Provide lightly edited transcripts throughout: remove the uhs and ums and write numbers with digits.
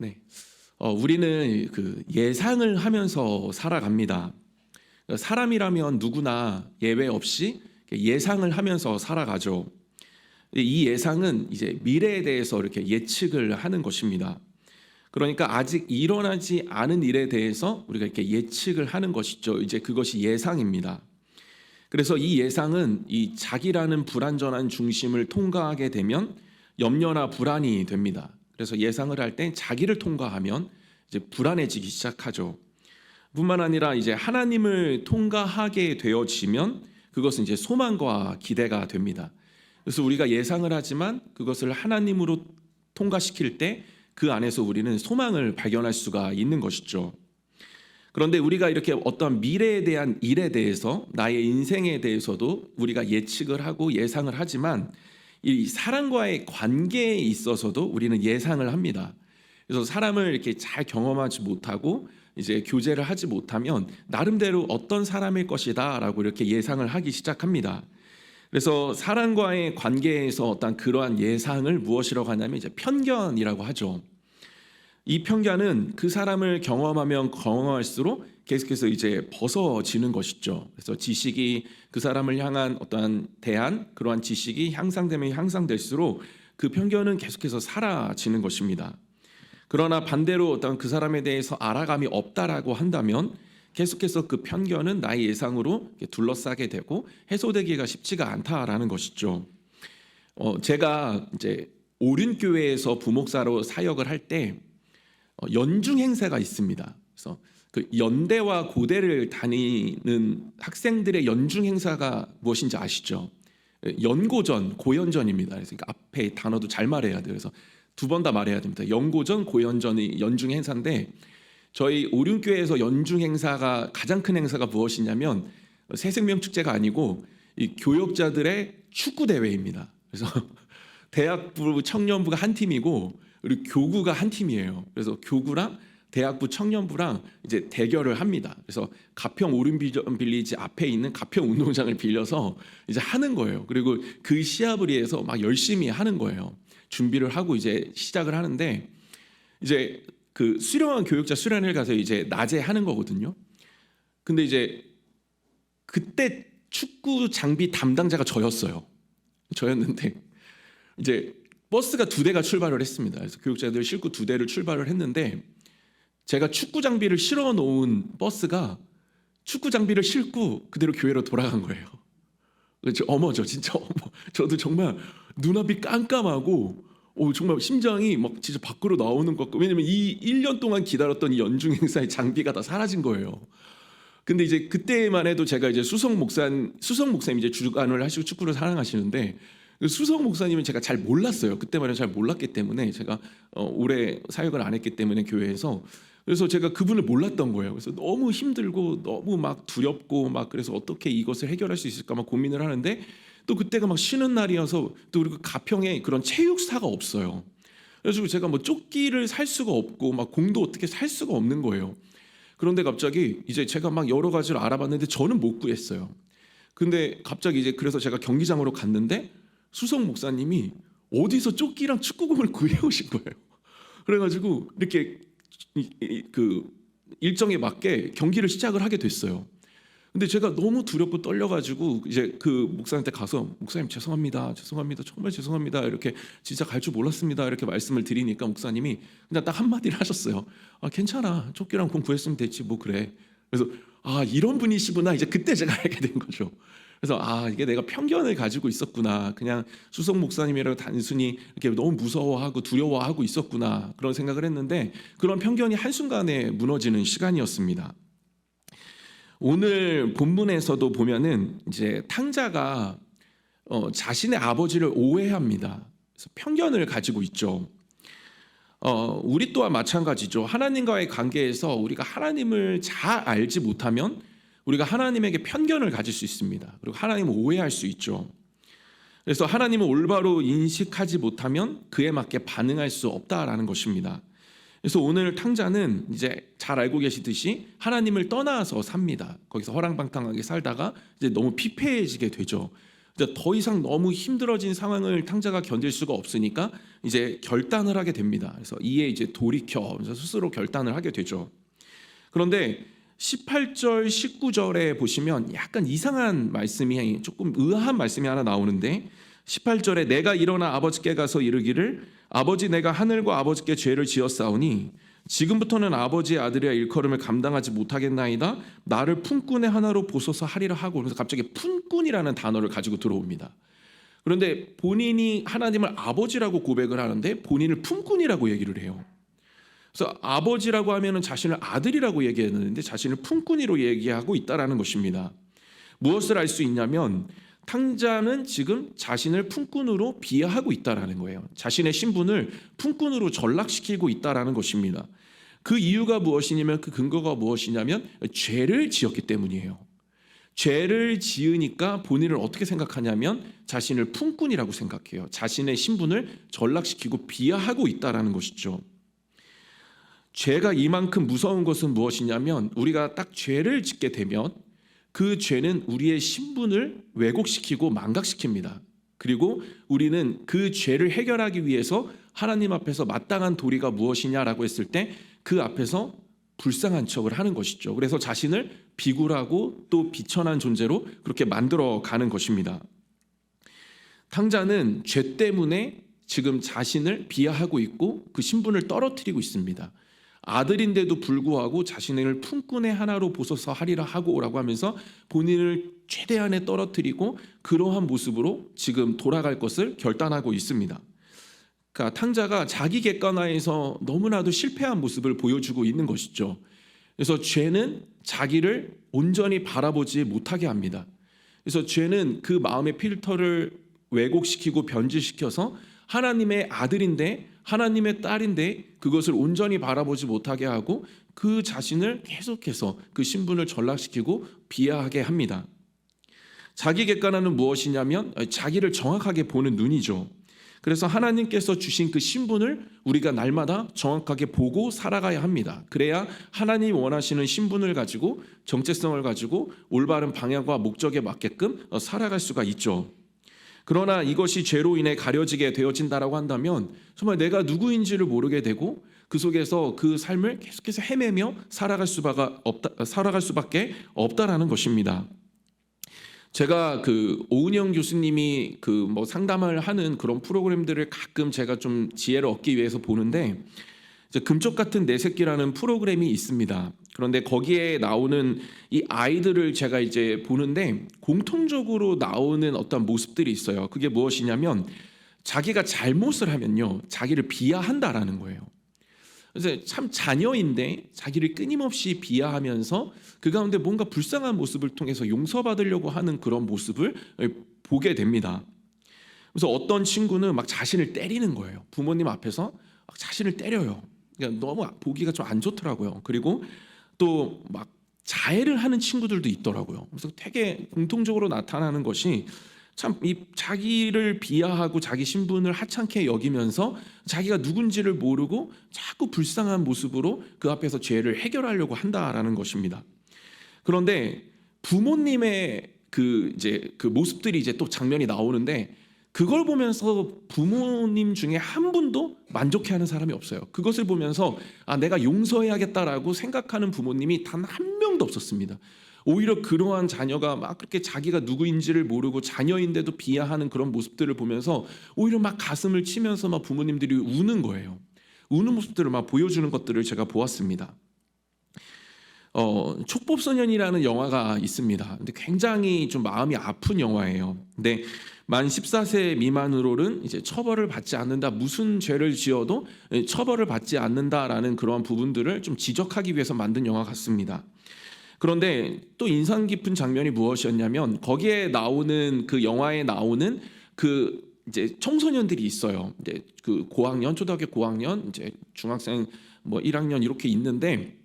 네. 우리는 그 예상을 하면서 살아갑니다. 사람이라면 누구나 예외 없이 예상을 하면서 살아가죠. 이 예상은 이제 미래에 대해서 이렇게 예측을 하는 것입니다. 그러니까 아직 일어나지 않은 일에 대해서 우리가 이렇게 예측을 하는 것이죠. 이제 그것이 예상입니다. 그래서 이 예상은 이 자기라는 불완전한 중심을 통과하게 되면 염려나 불안이 됩니다. 그래서 예상을 할 때 자기를 통과하면 이제 불안해지기 시작하죠. 뿐만 아니라 이제 하나님을 통과하게 되어지면 그것은 이제 소망과 기대가 됩니다. 그래서 우리가 예상을 하지만 그것을 하나님으로 통과시킬 때 그 안에서 우리는 소망을 발견할 수가 있는 것이죠. 그런데 우리가 이렇게 어떤 미래에 대한 일에 대해서 나의 인생에 대해서도 우리가 예측을 하고 예상을 하지만 이 사람과의 관계에 있어서도 우리는 예상을 합니다. 그래서 사람을 이렇게 잘 경험하지 못하고 이제 교제를 하지 못하면 나름대로 어떤 사람일 것이다라고 이렇게 예상을 하기 시작합니다. 그래서 사람과의 관계에서 어떤 그러한 예상을 무엇이라고 하냐면 이제 편견이라고 하죠. 이 편견은 그 사람을 경험하면 경험할수록 계속해서 이제 벗어지는 것이죠. 그래서 지식이 그 사람을 향한 어떠한 대한 그러한 지식이 향상되면 향상될수록 그 편견은 계속해서 사라지는 것입니다. 그러나 반대로 어떤 그 사람에 대해서 알아감이 없다라고 한다면 계속해서 그 편견은 나의 예상으로 둘러싸게 되고 해소되기가 쉽지가 않다라는 것이죠. 제가 이제 오륜교회에서 부목사로 사역을 할 때 연중 행사가 있습니다. 그래서 그 연대와 고대를 다니는 학생들의 연중 행사가 무엇인지 아시죠? 연고전, 고연전입니다. 그래서 앞에 단어도 잘 말해야 돼요. 그래서 두 번 다 말해야 됩니다. 연고전, 고연전이 연중 행사인데 저희 오륜교회에서 연중 행사가 가장 큰 행사가 무엇이냐면 새생명 축제가 아니고 이 교역자들의 축구 대회입니다. 그래서 대학부 청년부가 한 팀이고 그리고 교구가 한 팀이에요. 그래서 교구랑 대학부 청년부랑 이제 대결을 합니다. 그래서 가평 오륜빌리지 앞에 있는 가평 운동장을 빌려서 이제 하는 거예요. 그리고 그 시합을 위해서 막 열심히 하는 거예요. 준비를 하고 이제 시작을 하는데 이제 그 수련한 교육자 수련회를 가서 이제 낮에 하는 거거든요. 근데 이제 그때 축구 장비 담당자가 저였는데 이제 버스가 2대가 출발을 했습니다. 그래서 교육자들 싣고 2대를 출발을 했는데 제가 축구 장비를 실어 놓은 버스가 축구 장비를 싣고 그대로 교회로 돌아간 거예요. 어머죠, 진짜 어머. 저도 정말 눈앞이 깜깜하고 정말 심장이 막 진짜 밖으로 나오는 것 같고, 왜냐면 이 1년 동안 기다렸던 이 연중 행사의 장비가 다 사라진 거예요. 근데 이제 그때만 해도 제가 이제 수석 목사님 이제 주관을 하시고 축구를 사랑하시는데 수석 목사님은 제가 잘 몰랐어요. 그때만 해도 잘 몰랐기 때문에 제가 오래 사역을 안 했기 때문에 교회에서 그래서 제가 그분을 몰랐던 거예요. 그래서 너무 힘들고 너무 막 두렵고 막 그래서 어떻게 이것을 해결할 수 있을까 막 고민을 하는데 또 그때가 막 쉬는 날이어서 또 그리고 가평에 그런 체육사가 없어요. 그래서 제가 뭐 조끼를 살 수가 없고 막 공도 어떻게 살 수가 없는 거예요. 그런데 갑자기 이제 제가 막 여러 가지를 알아봤는데 저는 못 구했어요. 근데 갑자기 이제 그래서 제가 경기장으로 갔는데 수석 목사님이 어디서 조끼랑 축구공을 구해오신 거예요. 그래가지고 이렇게 그 일정에 맞게 경기를 시작을 하게 됐어요. 근데 제가 너무 두렵고 떨려가지고 이제 그 목사님한테 가서 목사님 죄송합니다, 정말 죄송합니다, 이렇게 진짜 갈 줄 몰랐습니다 이렇게 말씀을 드리니까 목사님이 그냥 딱 한마디를 하셨어요. 괜찮아, 조끼랑 공 구했으면 됐지 뭐 그래. 그래서 이런 분이시구나. 이제 그때 제가 알게 된 거죠. 그래서 이게 내가 편견을 가지고 있었구나. 그냥 수석 목사님이라고 단순히 이렇게 너무 무서워하고 두려워하고 있었구나. 그런 생각을 했는데 그런 편견이 한순간에 무너지는 시간이었습니다. 오늘 본문에서도 보면은 이제 탕자가 자신의 아버지를 오해합니다. 그래서 편견을 가지고 있죠. 우리 또한 마찬가지죠. 하나님과의 관계에서 우리가 하나님을 잘 알지 못하면 우리가 하나님에게 편견을 가질 수 있습니다. 그리고 하나님을 오해할 수 있죠. 그래서 하나님을 올바로 인식하지 못하면 그에 맞게 반응할 수 없다라는 것입니다. 그래서 오늘 탕자는 이제 잘 알고 계시듯이 하나님을 떠나서 삽니다. 거기서 허랑방탕하게 살다가 이제 너무 피폐해지게 되죠. 이제 더 이상 너무 힘들어진 상황을 탕자가 견딜 수가 없으니까 이제 결단을 하게 됩니다. 그래서 이에 이제 돌이켜 스스로 결단을 하게 되죠. 그런데 18절, 19절에 보시면 약간 이상한 말씀이, 조금 의아한 말씀이 하나 나오는데, 18절에 내가 일어나 아버지께 가서 이르기를 아버지, 내가 하늘과 아버지께 죄를 지었사오니 지금부터는 아버지의 아들이야 일컬음을 감당하지 못하겠나이다. 나를 품꾼의 하나로 보소서 하리라 하고, 그래서 갑자기 품꾼이라는 단어를 가지고 들어옵니다. 그런데 본인이 하나님을 아버지라고 고백을 하는데 본인을 품꾼이라고 얘기를 해요. 그래서 아버지라고 하면은 자신을 아들이라고 얘기했는데 자신을 품꾼이로 얘기하고 있다라는 것입니다. 무엇을 알 수 있냐면 탕자는 지금 자신을 품꾼으로 비하하고 있다라는 거예요. 자신의 신분을 품꾼으로 전락시키고 있다라는 것입니다. 그 이유가 무엇이냐면, 그 근거가 무엇이냐면 죄를 지었기 때문이에요. 죄를 지으니까 본인을 어떻게 생각하냐면 자신을 품꾼이라고 생각해요. 자신의 신분을 전락시키고 비하하고 있다라는 것이죠. 죄가 이만큼 무서운 것은 무엇이냐면, 우리가 딱 죄를 짓게 되면 그 죄는 우리의 신분을 왜곡시키고 망각시킵니다. 그리고 우리는 그 죄를 해결하기 위해서 하나님 앞에서 마땅한 도리가 무엇이냐라고 했을 때 그 앞에서 불쌍한 척을 하는 것이죠. 그래서 자신을 비굴하고 또 비천한 존재로 그렇게 만들어 가는 것입니다. 탕자는 죄 때문에 지금 자신을 비하하고 있고 그 신분을 떨어뜨리고 있습니다. 아들인데도 불구하고 자신을 품꾼의 하나로 보소서 하리라 하고라고 하면서 본인을 최대한에 떨어뜨리고 그러한 모습으로 지금 돌아갈 것을 결단하고 있습니다. 그러니까 탕자가 자기 객관화에서 너무나도 실패한 모습을 보여주고 있는 것이죠. 그래서 죄는 자기를 온전히 바라보지 못하게 합니다. 그래서 죄는 그 마음의 필터를 왜곡시키고 변질시켜서 하나님의 아들인데, 하나님의 딸인데 그것을 온전히 바라보지 못하게 하고 그 자신을 계속해서 그 신분을 전락시키고 비하하게 합니다. 자기 객관화는 무엇이냐면 자기를 정확하게 보는 눈이죠. 그래서 하나님께서 주신 그 신분을 우리가 날마다 정확하게 보고 살아가야 합니다. 그래야 하나님이 원하시는 신분을 가지고, 정체성을 가지고 올바른 방향과 목적에 맞게끔 살아갈 수가 있죠. 그러나 이것이 죄로 인해 가려지게 되어진다라고 한다면 정말 내가 누구인지를 모르게 되고 그 속에서 그 삶을 계속해서 헤매며 살아갈 수밖에 없다라는 것입니다. 제가 그 오은영 교수님이 그 뭐 상담을 하는 그런 프로그램들을 가끔 제가 좀 지혜를 얻기 위해서 보는데, 이제 금쪽 같은 내 새끼라는 프로그램이 있습니다. 그런데 거기에 나오는 이 아이들을 제가 이제 보는데 공통적으로 나오는 어떤 모습들이 있어요. 그게 무엇이냐면 자기가 잘못을 하면요, 자기를 비하한다라는 거예요. 그래서 참 자녀인데 자기를 끊임없이 비하하면서 그 가운데 뭔가 불쌍한 모습을 통해서 용서받으려고 하는 그런 모습을 보게 됩니다. 그래서 어떤 친구는 막 자신을 때리는 거예요. 부모님 앞에서 막 자신을 때려요. 그러니까 너무 보기가 좀 안 좋더라고요. 그리고 또 막 자해를 하는 친구들도 있더라고요. 그래서 되게 공통적으로 나타나는 것이 참 이 자기를 비하하고 자기 신분을 하찮게 여기면서 자기가 누군지를 모르고 자꾸 불쌍한 모습으로 그 앞에서 죄를 해결하려고 한다라는 것입니다. 그런데 부모님의 그 모습들이 이제 또 장면이 나오는데, 그걸 보면서 부모님 중에 한 분도 만족해하는 사람이 없어요. 그것을 보면서 내가 용서해야겠다라고 생각하는 부모님이 단 한 명도 없었습니다. 오히려 그러한 자녀가 막 그렇게 자기가 누구인지를 모르고 자녀인데도 비하하는 그런 모습들을 보면서 오히려 막 가슴을 치면서 막 부모님들이 우는 거예요. 우는 모습들을 막 보여주는 것들을 제가 보았습니다. 촉법소년이라는 영화가 있습니다. 근데 굉장히 좀 마음이 아픈 영화예요. 근데 만 14세 미만으로는 이제 처벌을 받지 않는다, 무슨 죄를 지어도 처벌을 받지 않는다라는 그런 부분들을 좀 지적하기 위해서 만든 영화 같습니다. 그런데 또 인상 깊은 장면이 무엇이었냐면, 거기에 나오는 그 영화에 나오는 그 이제 청소년들이 있어요. 이제 그 고학년, 초등학교 고학년, 이제 중학생 뭐 1학년 이렇게 있는데,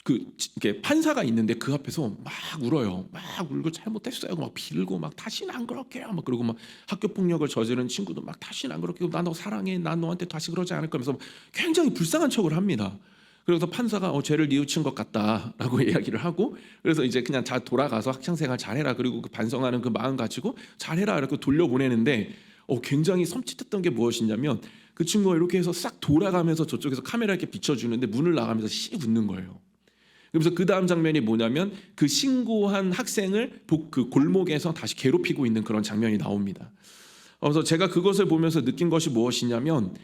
이렇게 판사가 있는데 그 앞에서 막 울어요. 막 울고 잘못했어요. 막 빌고 막 다시는 안 그럴게요. 막 그러고 막 학교 폭력을 저지른 친구도 막 다시는 안 그럴게요. 나 너 사랑해. 난 너한테 다시 그러지 않을 거면서 굉장히 불쌍한 척을 합니다. 그래서 판사가 죄를 뉘우친 것 같다라고 이야기를 하고, 그래서 이제 그냥 다 돌아가서 학창생활 잘해라, 그리고 그 반성하는 그 마음 가지고 잘해라 이렇게 돌려보내는데, 굉장히 섬찟했던 게 무엇이냐면 그 친구가 이렇게 해서 싹 돌아가면서 저쪽에서 카메라 이렇게 비춰주는데 문을 나가면서 씩 웃는 거예요. 그래서 그 다음 장면이 뭐냐면 그 신고한 학생을 그 골목에서 다시 괴롭히고 있는 그런 장면이 나옵니다. 그래서 제가 그것을 보면서 느낀 것이 무엇이냐면,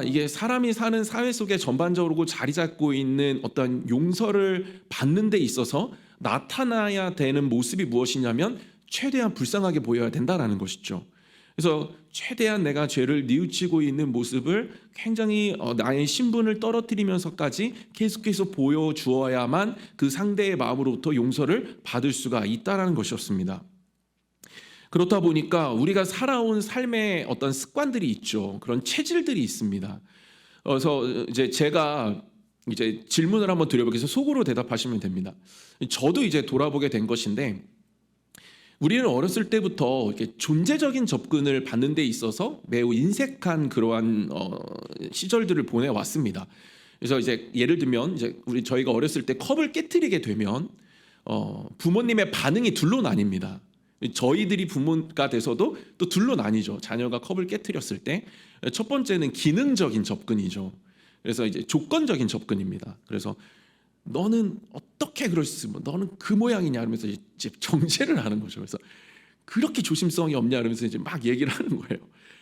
이게 사람이 사는 사회 속에 전반적으로 자리 잡고 있는 어떤 용서를 받는 데 있어서 나타나야 되는 모습이 무엇이냐면 최대한 불쌍하게 보여야 된다라는 것이죠. 그래서 최대한 내가 죄를 뉘우치고 있는 모습을 굉장히 나의 신분을 떨어뜨리면서까지 계속해서 보여주어야만 그 상대의 마음으로부터 용서를 받을 수가 있다라는 것이었습니다. 그렇다 보니까 우리가 살아온 삶의 어떤 습관들이 있죠. 그런 체질들이 있습니다. 그래서 이제 제가 이제 질문을 한번 드려보겠습니다. 속으로 대답하시면 됩니다. 저도 이제 돌아보게 된 것인데, 우리는 어렸을 때부터 이렇게 존재적인 접근을 받는 데 있어서 매우 인색한 그러한 시절들을 보내왔습니다. 그래서 이제 예를 들면 이제 저희가 어렸을 때 컵을 깨트리게 되면 부모님의 반응이 둘로 나뉩니다. 저희들이 부모가 돼서도 또 둘로 나뉘죠. 자녀가 컵을 깨트렸을 때 첫 번째는 기능적인 접근이죠. 그래서 이제 조건적인 접근입니다. 그래서 너는 어떻게 그럴 수 있어? 너는 그 모양이냐 하면서 이제 정죄를 하는 거죠. 그래서 그렇게 조심성이 없냐 그러면서 이제 막 얘기를 하는 거예요.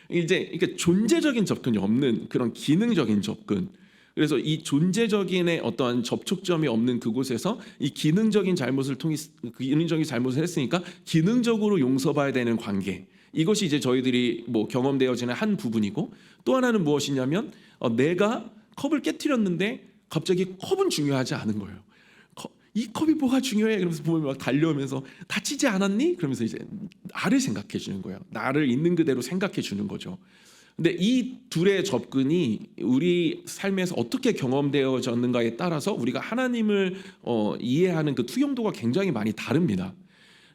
이제 그러니까 존재적인 접근이 없는 그런 기능적인 접근. 그래서 이 존재적인의 어떠한 접촉점이 없는 그곳에서 이 기능적인 잘못을 했으니까 기능적으로 용서받아야 되는 관계. 이것이 이제 저희들이 경험되어지는 한 부분이고, 또 하나는 무엇이냐면 내가 컵을 깨트렸는데 갑자기 컵은 중요하지 않은 거예요. 이 컵이 뭐가 중요해? 그러면서 보면 막 달려오면서 다치지 않았니? 그러면서 이제 나를 생각해 주는 거예요. 나를 있는 그대로 생각해 주는 거죠. 근데 이 둘의 접근이 우리 삶에서 어떻게 경험되어졌는가에 따라서 우리가 하나님을 이해하는 그 투영도가 굉장히 많이 다릅니다.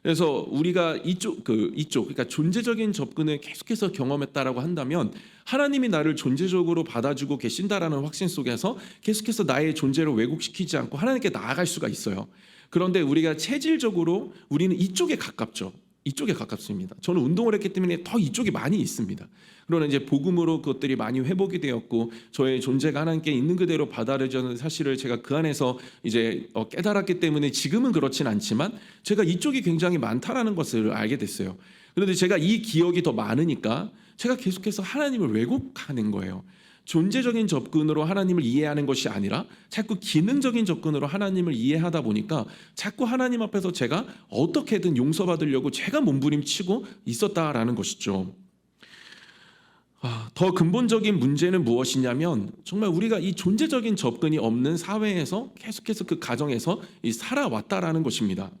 그래서 우리가 그러니까 존재적인 접근을 계속해서 경험했다라고 한다면 하나님이 나를 존재적으로 받아주고 계신다라는 확신 속에서 계속해서 나의 존재를 왜곡시키지 않고 하나님께 나아갈 수가 있어요. 그런데 우리가 체질적으로 우리는 이쪽에 가깝죠. 이쪽에 가깝습니다. 저는 운동을 했기 때문에 더 이쪽이 많이 있습니다. 그러나 이제 복음으로 그것들이 많이 회복이 되었고 저의 존재가 하나님께 있는 그대로 받아들여지는 사실을 제가 그 안에서 이제 깨달았기 때문에 지금은 그렇진 않지만 제가 이쪽이 굉장히 많다라는 것을 알게 됐어요. 그런데 제가 이 기억이 더 많으니까 제가 계속해서 하나님을 왜곡하는 거예요. 존재적인 접근으로 하나님을 이해하는 것이 아니라 자꾸 기능적인 접근으로 하나님을 이해하다 보니까 자꾸 하나님 앞에서 제가 어떻게든 용서받으려고 제가 몸부림치고 있었다라는 것이죠. 더 근본적인 문제는 무엇이냐면 정말 우리가 이 존재적인 접근이 없는 사회에서 계속해서 그 가정에서 살아왔다라는 것입니다.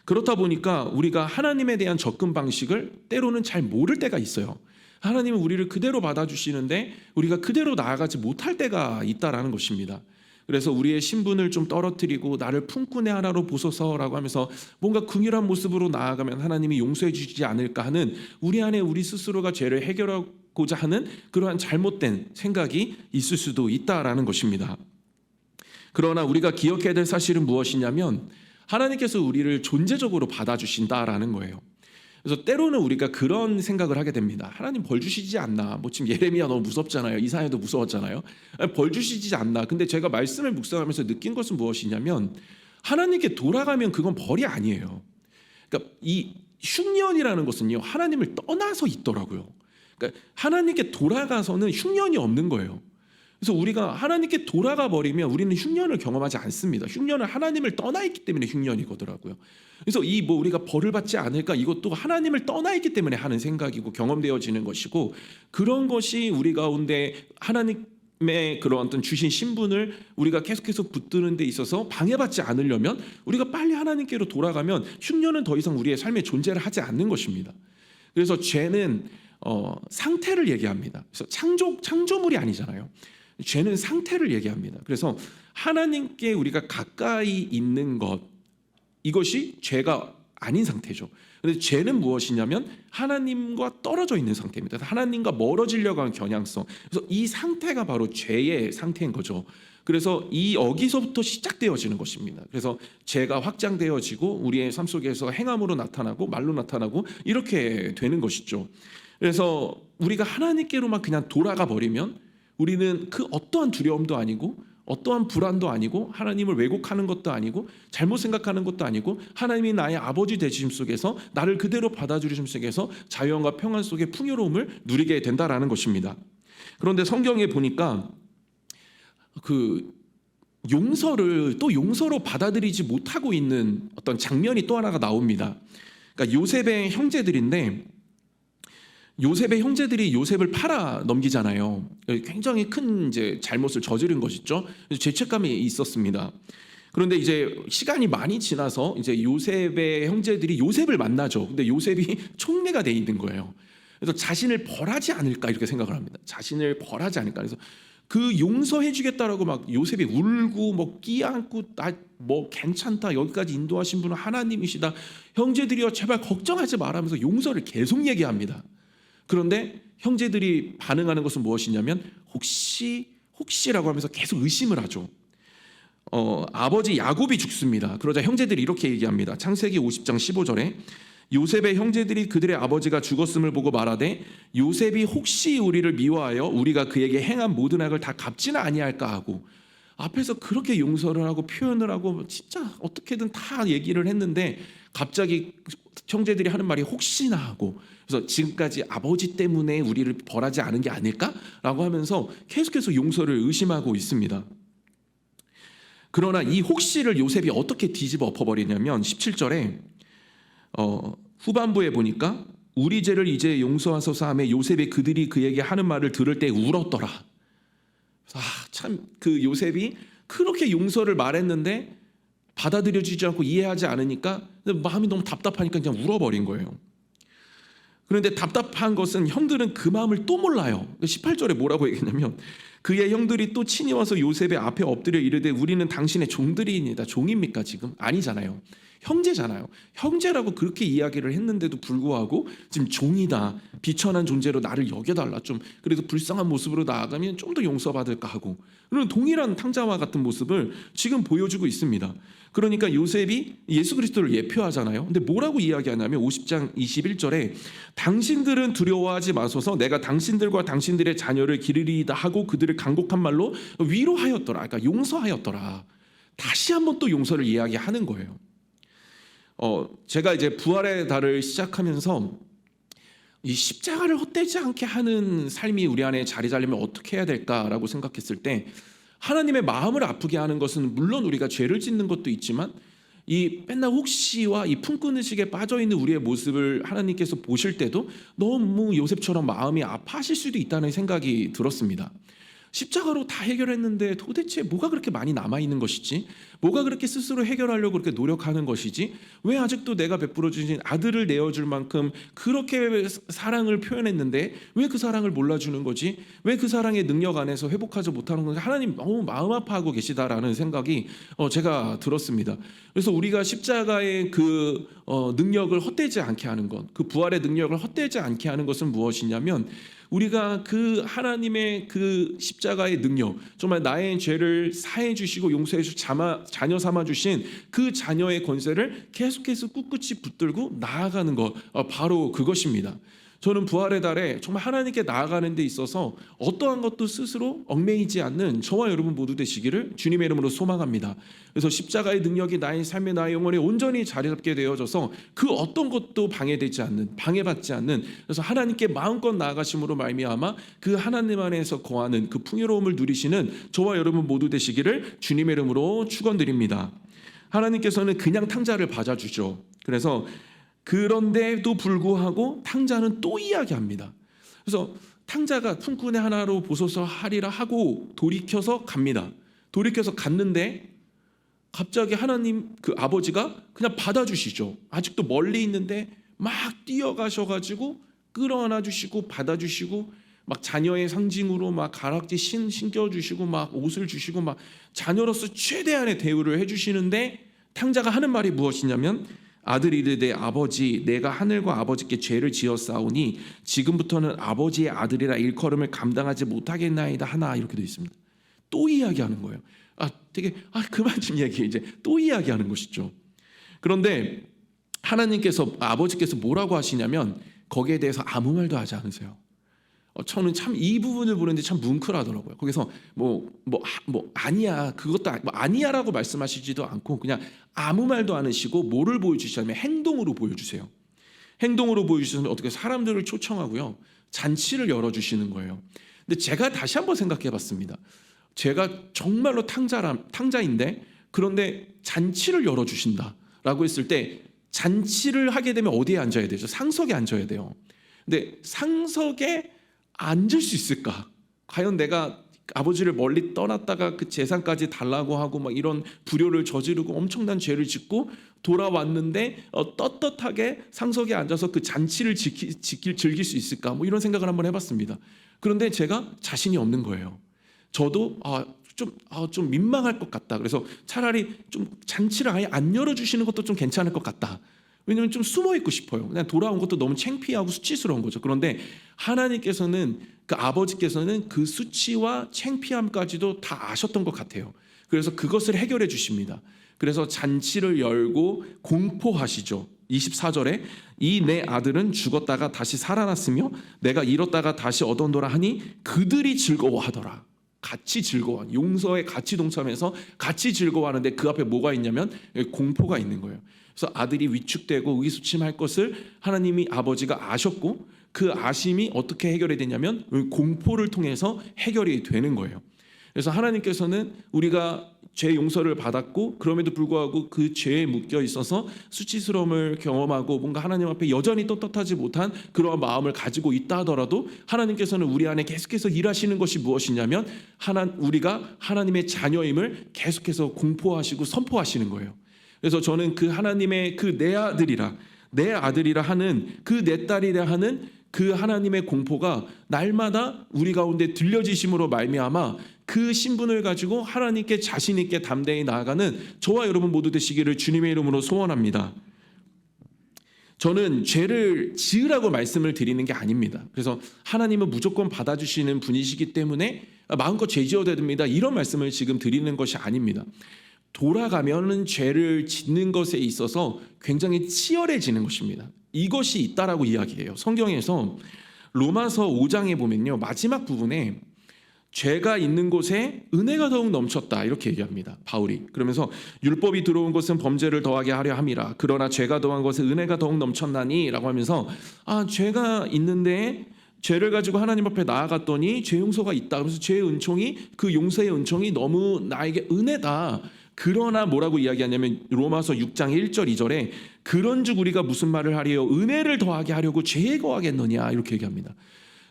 그렇다 보니까 우리가 하나님에 대한 접근 방식을 때로는 잘 모를 때가 있어요. 하나님은 우리를 그대로 받아주시는데 우리가 그대로 나아가지 못할 때가 있다라는 것입니다. 그래서 우리의 신분을 좀 떨어뜨리고 나를 품꾼의 하나로 보소서라고 하면서 뭔가 긍휼한 모습으로 나아가면 하나님이 용서해 주시지 않을까 하는 우리 안에 우리 스스로가 죄를 해결하고자 하는 그러한 잘못된 생각이 있을 수도 있다라는 것입니다. 그러나 우리가 기억해야 될 사실은 무엇이냐면 하나님께서 우리를 존재적으로 받아주신다라는 거예요. 그래서 때로는 우리가 그런 생각을 하게 됩니다. 하나님 벌 주시지 않나? 지금 예레미야 너무 무섭잖아요. 이사야도 무서웠잖아요. 벌 주시지 않나? 근데 제가 말씀을 묵상하면서 느낀 것은 무엇이냐면 하나님께 돌아가면 그건 벌이 아니에요. 그러니까 이 흉년이라는 것은요 하나님을 떠나서 있더라고요. 그러니까 하나님께 돌아가서는 흉년이 없는 거예요. 그래서 우리가 하나님께 돌아가 버리면 우리는 흉년을 경험하지 않습니다. 흉년은 하나님을 떠나 있기 때문에 흉년이거더라고요. 그래서 우리가 벌을 받지 않을까 이것도 하나님을 떠나 있기 때문에 하는 생각이고 경험되어지는 것이고, 그런 것이 우리 가운데 하나님의 그런 어떤 주신 신분을 우리가 계속해서 붙드는 데 있어서 방해받지 않으려면 우리가 빨리 하나님께로 돌아가면 흉년은 더 이상 우리의 삶에 존재를 하지 않는 것입니다. 그래서 죄는 상태를 얘기합니다. 그래서 창조물이 아니잖아요. 죄는 상태를 얘기합니다. 그래서 하나님께 우리가 가까이 있는 것, 이것이 죄가 아닌 상태죠. 근데 죄는 무엇이냐면 하나님과 떨어져 있는 상태입니다. 하나님과 멀어지려고 하는 경향성. 그래서 이 상태가 바로 죄의 상태인 거죠. 그래서 여기서부터 시작되어지는 것입니다. 그래서 죄가 확장되어지고 우리의 삶 속에서 행함으로 나타나고 말로 나타나고 이렇게 되는 것이죠. 그래서 우리가 하나님께로만 그냥 돌아가 버리면 우리는 그 어떠한 두려움도 아니고 어떠한 불안도 아니고 하나님을 왜곡하는 것도 아니고 잘못 생각하는 것도 아니고 하나님이 나의 아버지 되심 속에서 나를 그대로 받아주심 속에서 자유함과 평안 속의 풍요로움을 누리게 된다라는 것입니다. 그런데 성경에 보니까 그 용서를 또 용서로 받아들이지 못하고 있는 어떤 장면이 또 하나가 나옵니다. 그러니까 요셉의 형제들인데 요셉의 형제들이 요셉을 팔아 넘기잖아요. 굉장히 큰 이제 잘못을 저지른 것이죠. 죄책감이 있었습니다. 그런데 이제 시간이 많이 지나서 이제 요셉의 형제들이 요셉을 만나죠. 근데 요셉이 총매가 돼 있는 거예요. 그래서 자신을 벌하지 않을까 이렇게 생각을 합니다. 자신을 벌하지 않을까. 그래서 그 용서해주겠다라고 막 요셉이 울고 뭐 끼안고 나 뭐 괜찮다 여기까지 인도하신 분은 하나님이시다. 형제들이여 제발 걱정하지 말하면서 용서를 계속 얘기합니다. 그런데 형제들이 반응하는 것은 무엇이냐면 혹시라고 하면서 계속 의심을 하죠. 아버지 야곱이 죽습니다. 그러자 형제들이 이렇게 얘기합니다. 창세기 50장 15절에 요셉의 형제들이 그들의 아버지가 죽었음을 보고 말하되 요셉이 혹시 우리를 미워하여 우리가 그에게 행한 모든 악을 다 갚지는 아니할까 하고 앞에서 그렇게 용서를 하고 표현을 하고 진짜 어떻게든 다 얘기를 했는데 갑자기 형제들이 하는 말이 혹시나 하고 그래서 지금까지 아버지 때문에 우리를 벌하지 않은 게 아닐까라고 하면서 계속해서 용서를 의심하고 있습니다. 그러나 이 혹시를 요셉이 어떻게 뒤집어 엎어버리냐면 17절에 후반부에 보니까 우리 죄를 이제 용서하소서 하며 요셉이 그들이 그에게 하는 말을 들을 때 울었더라. 참 그 요셉이 그렇게 용서를 말했는데 받아들여지지 않고 이해하지 않으니까 마음이 너무 답답하니까 그냥 울어버린 거예요. 그런데 답답한 것은 형들은 그 마음을 또 몰라요. 18절에 뭐라고 얘기했냐면 그의 형들이 또 친히 와서 요셉의 앞에 엎드려 이르되 우리는 당신의 종들이니이다. 종입니까 지금? 아니잖아요. 형제잖아요. 형제라고 그렇게 이야기를 했는데도 불구하고 지금 종이다. 비천한 존재로 나를 여겨달라. 좀 그래도 불쌍한 모습으로 나아가면 좀 더 용서받을까 하고 그런 동일한 탕자와 같은 모습을 지금 보여주고 있습니다. 그러니까 요셉이 예수 그리스도를 예표하잖아요. 근데 뭐라고 이야기하냐면 50장 21절에 당신들은 두려워하지 마소서 내가 당신들과 당신들의 자녀를 기르리이다 하고 그들을 간곡한 말로 위로하였더라. 그러니까 용서하였더라. 다시 한번 또 용서를 이야기하는 거예요. 제가 이제 부활의 달을 시작하면서 이 십자가를 헛되지 않게 하는 삶이 우리 안에 자리 잡으려면 어떻게 해야 될까라고 생각했을 때 하나님의 마음을 아프게 하는 것은 물론 우리가 죄를 짓는 것도 있지만 이 맨날 혹시와 이 품꾼의식에 빠져있는 우리의 모습을 하나님께서 보실 때도 너무 요셉처럼 마음이 아파하실 수도 있다는 생각이 들었습니다. 십자가로 다 해결했는데 도대체 뭐가 그렇게 많이 남아있는 것이지? 뭐가 그렇게 스스로 해결하려고 그렇게 노력하는 것이지? 왜 아직도 내가 베풀어 주신 아들을 내어줄 만큼 그렇게 사랑을 표현했는데 왜 그 사랑을 몰라주는 거지? 왜 그 사랑의 능력 안에서 회복하지 못하는 건지 하나님 너무 마음 아파하고 계시다라는 생각이 제가 들었습니다. 그래서 우리가 십자가의 그 능력을 헛되지 않게 하는 것, 그 부활의 능력을 헛되지 않게 하는 것은 무엇이냐면 우리가 그 하나님의 그 십자가의 능력, 정말 나의 죄를 사해 주시고 용서해 주시고 자녀 삼아 주신 그 자녀의 권세를 계속해서 꿋꿋이 붙들고 나아가는 것, 바로 그것입니다. 저는 부활의 달에 정말 하나님께 나아가는 데 있어서 어떠한 것도 스스로 얽매이지 않는 저와 여러분 모두 되시기를 주님의 이름으로 소망합니다. 그래서 십자가의 능력이 나의 삶에 나의 영혼에 온전히 자리 잡게 되어져서 그 어떤 것도 방해되지 않는, 방해받지 않는, 그래서 하나님께 마음껏 나아가심으로 말미암아 그 하나님 안에서 거하는 그 풍요로움을 누리시는 저와 여러분 모두 되시기를 주님의 이름으로 축원드립니다. 하나님께서는 그냥 탕자를 받아주죠. 그래서 그런데도 불구하고 탕자는 또 이야기합니다. 그래서 탕자가 품꾼의 하나로 보소서 하리라 하고 돌이켜서 갑니다. 돌이켜서 갔는데 갑자기 하나님 그 아버지가 그냥 받아주시죠. 아직도 멀리 있는데 막 뛰어가셔가지고 끌어안아 주시고 받아주시고 막 자녀의 상징으로 막 가락지 신겨주시고 막 옷을 주시고 막 자녀로서 최대한의 대우를 해주시는데 탕자가 하는 말이 무엇이냐면 아들이 이르되 아버지 내가 하늘과 아버지께 죄를 지었사오니 지금부터는 아버지의 아들이라 일컬음을 감당하지 못하겠나이다 하나, 이렇게 되어 있습니다. 또 이야기하는 거예요. 그만 좀 얘기해. 이제 또 이야기하는 것이죠. 그런데 아버지께서 뭐라고 하시냐면 거기에 대해서 아무 말도 하지 않으세요. 저는 참 이 부분을 보는데 참 뭉클하더라고요. 거기서 아니야, 그것도 아니야라고 말씀하시지도 않고 그냥 아무 말도 안 하시고 뭐를 보여주시냐면 행동으로 보여주세요. 행동으로 보여주시면 어떻게 사람들을 초청하고요, 잔치를 열어주시는 거예요. 근데 제가 다시 한번 생각해봤습니다. 제가 정말로 탕자인데 그런데 잔치를 열어주신다라고 했을 때 잔치를 하게 되면 어디에 앉아야 되죠? 상석에 앉아야 돼요. 근데 상석에 앉을 수 있을까? 과연 내가 아버지를 멀리 떠났다가 그 재산까지 달라고 하고 막 이런 불효를 저지르고 엄청난 죄를 짓고 돌아왔는데 떳떳하게 상석에 앉아서 그 잔치를 즐길 수 있을까? 이런 생각을 한번 해봤습니다. 그런데 제가 자신이 없는 거예요. 저도 좀 민망할 것 같다. 그래서 차라리 좀 잔치를 아예 안 열어주시는 것도 좀 괜찮을 것 같다. 왜냐하면 좀 숨어 있고 싶어요. 그냥 돌아온 것도 너무 창피하고 수치스러운 거죠. 그런데 하나님께서는, 그 아버지께서는 그 수치와 창피함까지도 다 아셨던 것 같아요. 그래서 그것을 해결해 주십니다. 그래서 잔치를 열고 공포하시죠. 24절에 이 내 아들은 죽었다가 다시 살아났으며 내가 잃었다가 다시 얻었노라 하니 그들이 즐거워하더라. 같이 즐거워, 용서에 같이 동참해서 같이 즐거워하는데 그 앞에 뭐가 있냐면 공포가 있는 거예요. 그래서 아들이 위축되고 의기소침할 것을 하나님이, 아버지가 아셨고 그 아심이 어떻게 해결이 되냐면 공포를 통해서 해결이 되는 거예요. 그래서 하나님께서는 우리가 죄 용서를 받았고 그럼에도 불구하고 그 죄에 묶여 있어서 수치스러움을 경험하고 뭔가 하나님 앞에 여전히 떳떳하지 못한 그러한 마음을 가지고 있다 하더라도 하나님께서는 우리 안에 계속해서 일하시는 것이 무엇이냐면 우리가 하나님의 자녀임을 계속해서 공포하시고 선포하시는 거예요. 그래서 저는 그 하나님의 그 내 아들이라 하는, 그 내 딸이라 하는 그 하나님의 공포가 날마다 우리 가운데 들려지심으로 말미암아 그 신분을 가지고 하나님께 자신 있게 담대히 나아가는 저와 여러분 모두 되시기를 주님의 이름으로 소원합니다. 저는 죄를 지으라고 말씀을 드리는 게 아닙니다. 그래서 하나님은 무조건 받아주시는 분이시기 때문에 마음껏 죄 지어도 됩니다, 이런 말씀을 지금 드리는 것이 아닙니다. 돌아가면은 죄를 짓는 것에 있어서 굉장히 치열해지는 것입니다. 이것이 있다라고 이야기해요. 성경에서 로마서 5장에 보면요, 마지막 부분에 죄가 있는 곳에 은혜가 더욱 넘쳤다, 이렇게 얘기합니다, 바울이. 그러면서 율법이 들어온 것은 범죄를 더하게 하려 함이라 그러나 죄가 더한 것에 은혜가 더욱 넘쳤나니 라고 하면서 죄가 있는데 죄를 가지고 하나님 앞에 나아갔더니 죄 용서가 있다. 그래서 죄의 은총이, 그 용서의 은총이 너무 나에게 은혜다. 그러나 뭐라고 이야기하냐면 로마서 6장 1절 2절에 그런즉 우리가 무슨 말을 하리요 은혜를 더하게 하려고 죄에 거하겠느냐, 이렇게 얘기합니다.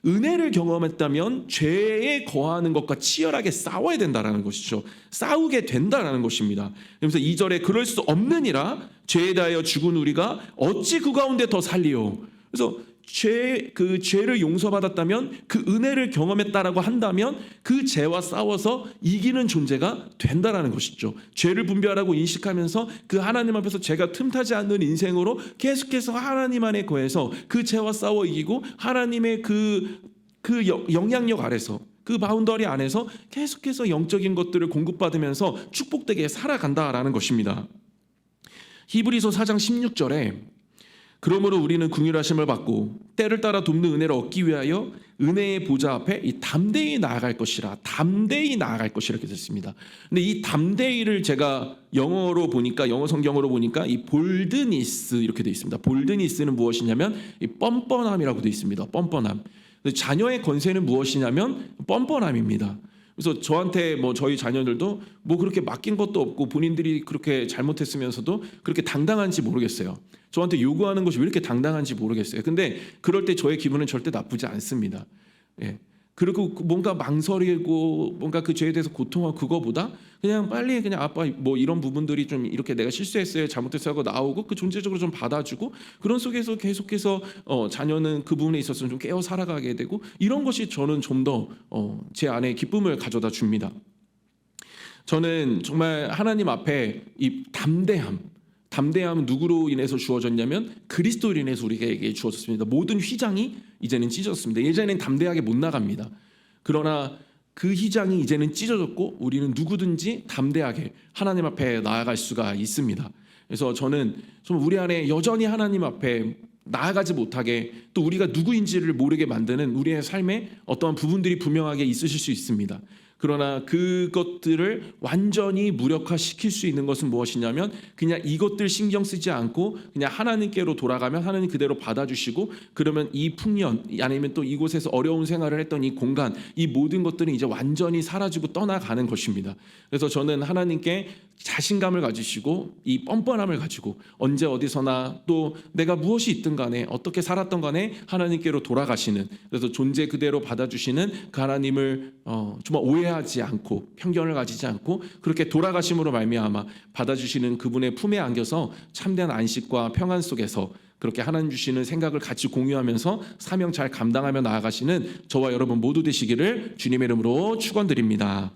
은혜를 경험했다면 죄에 거하는 것과 치열하게 싸워야 된다라는 것이죠. 싸우게 된다라는 것입니다. 그래서 2절에 그럴 수 없느니라 죄에 대하여 죽은 우리가 어찌 그 가운데 더 살리요. 그래서 그 죄를 용서받았다면, 그 은혜를 경험했다라고 한다면 그 죄와 싸워서 이기는 존재가 된다라는 것이죠. 죄를 분별하고 인식하면서 그 하나님 앞에서 죄가 틈타지 않는 인생으로 계속해서 하나님 안에 거해서 그 죄와 싸워 이기고 하나님의 그 영향력 아래서, 그 바운더리 안에서 계속해서 영적인 것들을 공급받으면서 축복되게 살아간다라는 것입니다. 히브리서 4장 16절에 그러므로 우리는 긍휼하심을 받고 때를 따라 돕는 은혜를 얻기 위하여 은혜의 보좌 앞에 이 담대히 나아갈 것이라, 담대히 나아갈 것이라 이렇게 됐습니다. 근데 이 담대히를 제가 영어 성경으로 보니까 이 볼드니스 이렇게 되어 있습니다. 볼드니스는 무엇이냐면 이 뻔뻔함이라고 되어 있습니다. 뻔뻔함. 자녀의 권세는 무엇이냐면 뻔뻔함입니다. 그래서 저한테 저희 자녀들도 그렇게 맡긴 것도 없고 본인들이 그렇게 잘못했으면서도 그렇게 당당한지 모르겠어요. 저한테 요구하는 것이 왜 이렇게 당당한지 모르겠어요. 근데 그럴 때 저의 기분은 절대 나쁘지 않습니다. 예. 그리고 뭔가 망설이고 뭔가 그 죄에 대해서 고통하고 그거보다 그냥 빨리 그냥 아빠 이런 부분들이 좀 이렇게 내가 실수했어요, 잘못했어요 하고 나오고 그 존재적으로 좀 받아주고 그런 속에서 계속해서 자녀는 그 부분에 있어서 좀 깨어 살아가게 되고 이런 것이 저는 좀 더 제 안에 기쁨을 가져다 줍니다. 저는 정말 하나님 앞에 이 담대함은 누구로 인해서 주어졌냐면 그리스도로 인해서 우리에게 주어졌습니다. 모든 휘장이 이제는 찢어졌습니다. 예전엔 담대하게 못 나갑니다. 그러나 그 휘장이 이제는 찢어졌고 우리는 누구든지 담대하게 하나님 앞에 나아갈 수가 있습니다. 그래서 저는 좀 우리 안에 여전히 하나님 앞에 나아가지 못하게 또 우리가 누구인지를 모르게 만드는 우리의 삶에 어떠한 부분들이 분명하게 있으실 수 있습니다. 그러나 그것들을 완전히 무력화시킬 수 있는 것은 무엇이냐면 그냥 이것들 신경 쓰지 않고 그냥 하나님께로 돌아가면 하나님 그대로 받아주시고 그러면 이 풍년 아니면 또 이곳에서 어려운 생활을 했던 이 공간 이 모든 것들은 이제 완전히 사라지고 떠나가는 것입니다. 그래서 저는 하나님께 자신감을 가지시고 이 뻔뻔함을 가지고 언제 어디서나 또 내가 무엇이 있든 간에 어떻게 살았던 간에 하나님께로 돌아가시는 그래서 존재 그대로 받아주시는 그 하나님을 정말 오해하지 않고 편견을 가지지 않고 그렇게 돌아가심으로 말미암아 받아주시는 그분의 품에 안겨서 참된 안식과 평안 속에서 그렇게 하나님 주시는 생각을 같이 공유하면서 사명 잘 감당하며 나아가시는 저와 여러분 모두 되시기를 주님의 이름으로 축원드립니다.